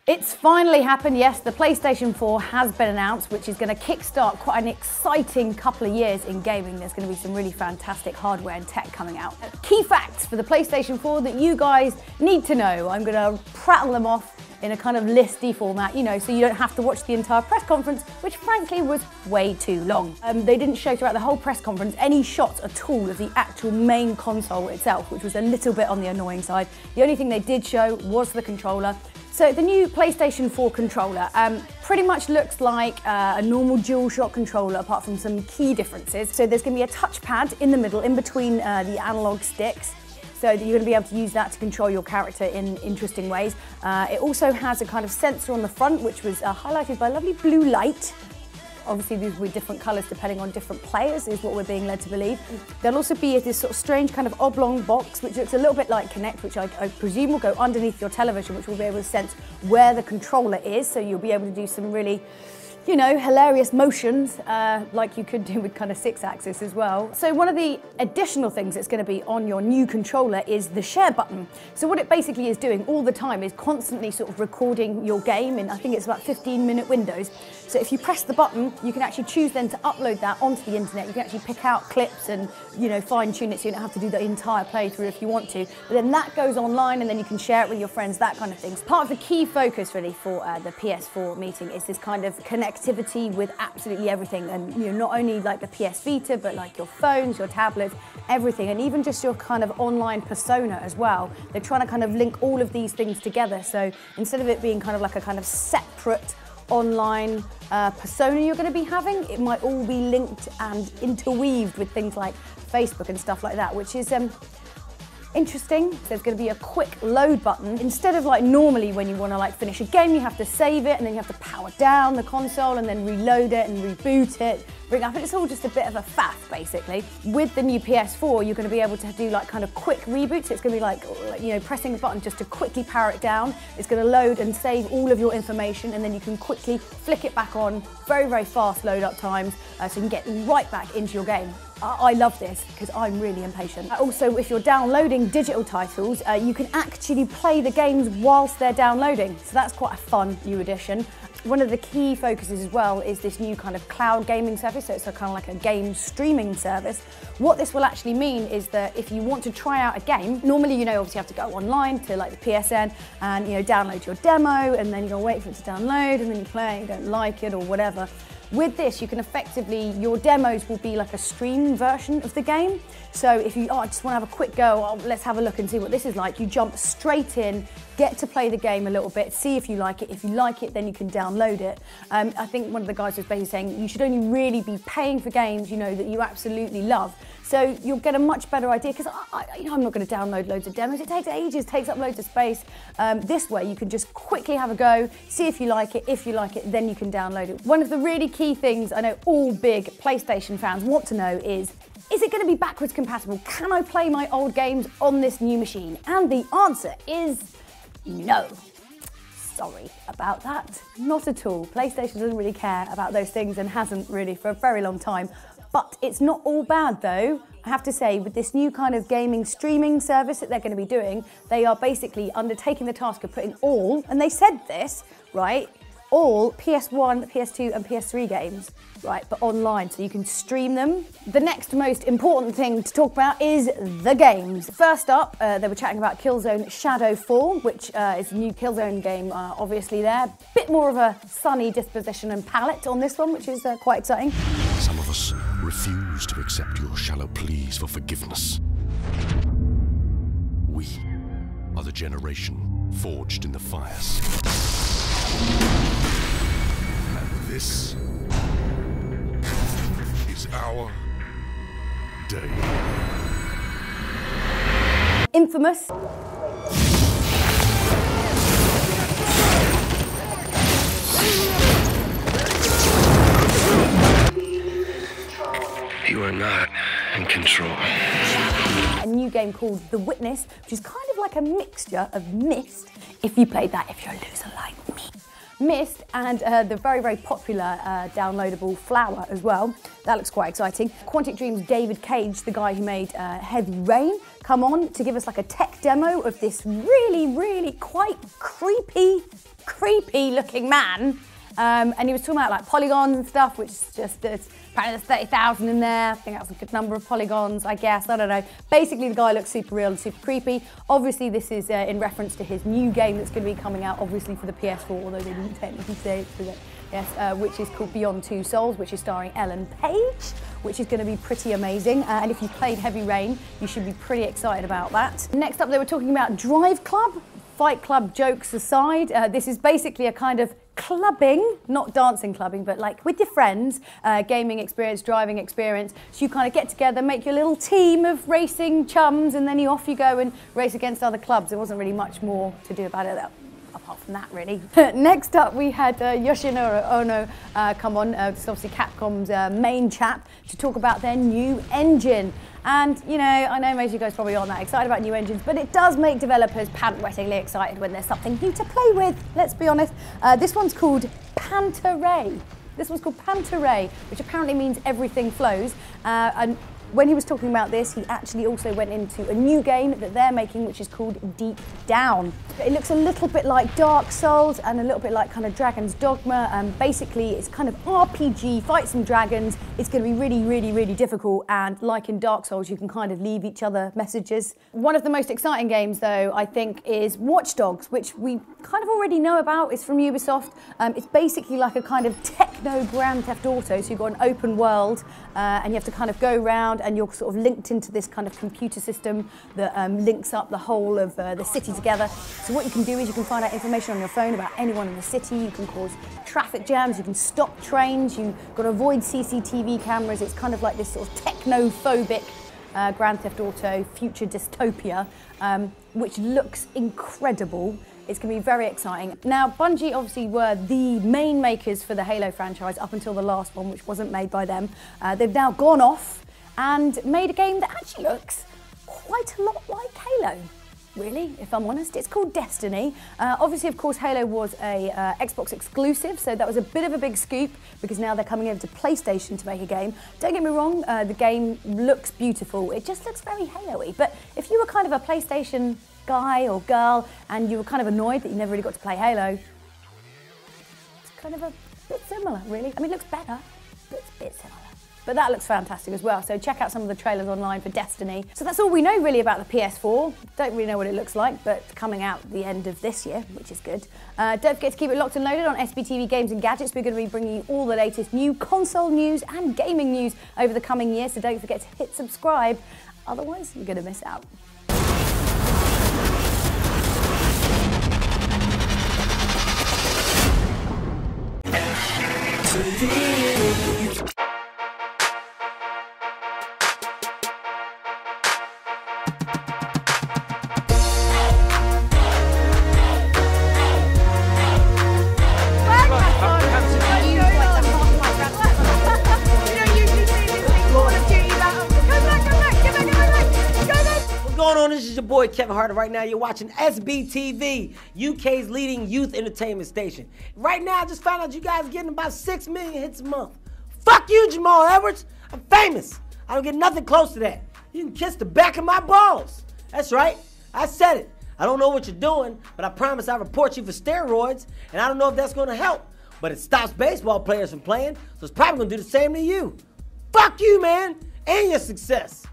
It's finally happened, yes, the PlayStation 4 has been announced, which is going to kickstart quite an exciting couple of years in gaming. There's going to be some really fantastic hardware and tech coming out. Key facts for the PlayStation 4 that you guys need to know. I'm going to prattle them off in a kind of listy format, you know, so you don't have to watch the entire press conference, which frankly was way too long. They didn't show throughout the whole press conference any shots at all of the actual main console itself, which was a little bit on the annoying side. The only thing they did show was the controller. So the new PlayStation 4 controller pretty much looks like a normal Dualshock controller, apart from some key differences. So there's going to be a touchpad in the middle, in between the analog sticks, so that you're going to be able to use that to control your character in interesting ways. It also has a kind of sensor on the front, which was highlighted by lovely blue light. Obviously these will be different colours depending on different players, is what we're being led to believe. There'll also be this sort of strange kind of oblong box, which looks a little bit like Kinect, which I presume will go underneath your television, which will be able to sense where the controller is, so you'll be able to do some really, you know, hilarious motions, like you could do with kind of 6-axis as well. So one of the additional things that's going to be on your new controller is the share button. So what it basically is doing all the time is constantly sort of recording your game in, I think it's about 15-minute windows. So if you press the button, you can actually choose then to upload that onto the internet. You can actually pick out clips and, you know, fine-tune it so you don't have to do the entire playthrough if you want to. But then that goes online and then you can share it with your friends, that kind of thing. So part of the key focus really for the PS4 meeting is this kind of connectivity with absolutely everything. And, you know, not only like the PS Vita, but like your phones, your tablets, everything. And even just your kind of online persona as well. They're trying to kind of link all of these things together. So instead of it being kind of like a kind of separate online persona you're going to be having, it might all be linked and interweaved with things like Facebook and stuff like that, which is interesting. There's going to be a quick load button. Instead of like normally when you want to like finish a game, you have to save it and then you have to power down the console and then reload it and reboot it, bring up, and it's all just a bit of a faff basically. With the new PS4, you're going to be able to do like kind of quick reboots. It's going to be like, you know, pressing a button just to quickly power it down. It's going to load and save all of your information, and then you can quickly flick it back on. Very, very fast load up times, so you can get right back into your game. I love this because I'm really impatient. Also, if you're downloading digital titles, you can actually play the games whilst they're downloading. So that's quite a fun new addition. One of the key focuses as well is this new kind of cloud gaming service, so it's a kind of like a game streaming service. What this will actually mean is that if you want to try out a game, normally, you know, obviously you have to go online to like the PSN and, you know, download your demo, and then you're gonna wait for it to download, and then you play it, you don't like it or whatever. With this, you can effectively, your demos will be like a stream version of the game. So if you, I just want to have a quick go, let's have a look and see what this is like. You jump straight in, get to play the game a little bit, see if you like it. If you like it, then you can download it. I think one of the guys was basically saying you should only really be paying for games, you know, that you absolutely love. So you'll get a much better idea, because you know, I'm not going to download loads of demos. It takes ages, takes up loads of space. This way, you can just quickly have a go, see if you like it. If you like it, then you can download it. One of the really key things I know all big PlayStation fans want to know is it going to be backwards compatible? Can I play my old games on this new machine? And the answer is no. Sorry about that. Not at all. PlayStation doesn't really care about those things and hasn't really for a very long time. But it's not all bad though. I have to say, with this new kind of gaming streaming service that they're going to be doing, they are basically undertaking the task of putting all, and they said this, right, all PS1, PS2 and PS3 games, right, but online, so you can stream them. The next most important thing to talk about is the games. First up, they were chatting about Killzone Shadowfall, which is a new Killzone game, obviously there. Bit more of a sunny disposition and palette on this one, which is quite exciting. Some of us refuse to accept your shallow pleas for forgiveness. We are the generation forged in the fires. And this is our day. Infamous. You are not in control. A new game called The Witness, which is kind of like a mixture of Myst, if you played that, if you're a loser like me. Mist, and the very, very popular downloadable Flower as well. That looks quite exciting. Quantic Dream's David Cage, the guy who made Heavy Rain, come on to give us like a tech demo of this really, really quite creepy looking man. And he was talking about like polygons and stuff, which is just, apparently there's 30,000 in there. I think that's a good number of polygons, I guess, I don't know. Basically, the guy looks super real and super creepy. Obviously, this is in reference to his new game that's going to be coming out, obviously for the PS4, although they didn't technically say it for the, yes, which is called Beyond Two Souls, which is starring Ellen Page, which is going to be pretty amazing. And if you've played Heavy Rain, you should be pretty excited about that. Next up, they were talking about Drive Club. Fight Club jokes aside, this is basically a kind of clubbing, not dancing clubbing, but like with your friends, gaming experience, driving experience. So you kind of get together, make your little team of racing chums, and then off you go and race against other clubs. There wasn't really much more to do about it apart from that, really. Next up, we had Yoshinori Ono come on, this is obviously Capcom's main chap, to talk about their new engine. And, you know, I know most of you guys probably aren't that excited about new engines, but it does make developers pant-wettingly excited when there's something new to play with, let's be honest. This one's called Panta-Ray. This one's called Panta-Ray, which apparently means everything flows. And when he was talking about this, he actually also went into a new game that they're making, which is called Deep Down. It looks a little bit like Dark Souls and a little bit like kind of Dragon's Dogma. Basically, it's kind of RPG, fight some dragons. It's going to be really, really, really difficult. And like in Dark Souls, you can kind of leave each other messages. One of the most exciting games, though, I think, is Watch Dogs, which we kind of already know about. It's from Ubisoft. It's basically like a kind of techno Grand Theft Auto. So you've got an open world and you have to kind of go around, and you're sort of linked into this kind of computer system that links up the whole of the city together. So what you can do is you can find out information on your phone about anyone in the city, you can cause traffic jams, you can stop trains, you've got to avoid CCTV cameras. It's kind of like this sort of technophobic Grand Theft Auto future dystopia, which looks incredible. It's going to be very exciting. Now, Bungie obviously were the main makers for the Halo franchise up until the last one, which wasn't made by them. They've now gone off and made a game that actually looks quite a lot like Halo, really, if I'm honest. It's called Destiny. Obviously, of course, Halo was a Xbox exclusive, so that was a bit of a big scoop because now they're coming over to PlayStation to make a game. Don't get me wrong, the game looks beautiful. It just looks very Halo-y. But if you were kind of a PlayStation guy or girl and you were kind of annoyed that you never really got to play Halo, it's kind of a bit similar, really. I mean, it looks better, but it's a bit similar. But that looks fantastic as well, so check out some of the trailers online for Destiny. So that's all we know really about the PS4. Don't really know what it looks like, but it's coming out at the end of this year, which is good. Don't forget to keep it locked and loaded on SBTV Games and Gadgets. We're going to be bringing you all the latest new console news and gaming news over the coming year, so don't forget to hit subscribe, otherwise you're going to miss out. This is your boy Kevin Hart. Right now you're watching SBTV, UK's leading youth entertainment station. Right now I just found out you guys are getting about 6 million hits a month. Fuck you, Jamal Edwards. I'm famous. I don't get nothing close to that. You can kiss the back of my balls. That's right. I said it. I don't know what you're doing, but I promise I'll report you for steroids, and I don't know if that's going to help. But it stops baseball players from playing, so it's probably going to do the same to you. Fuck you, man, and your success.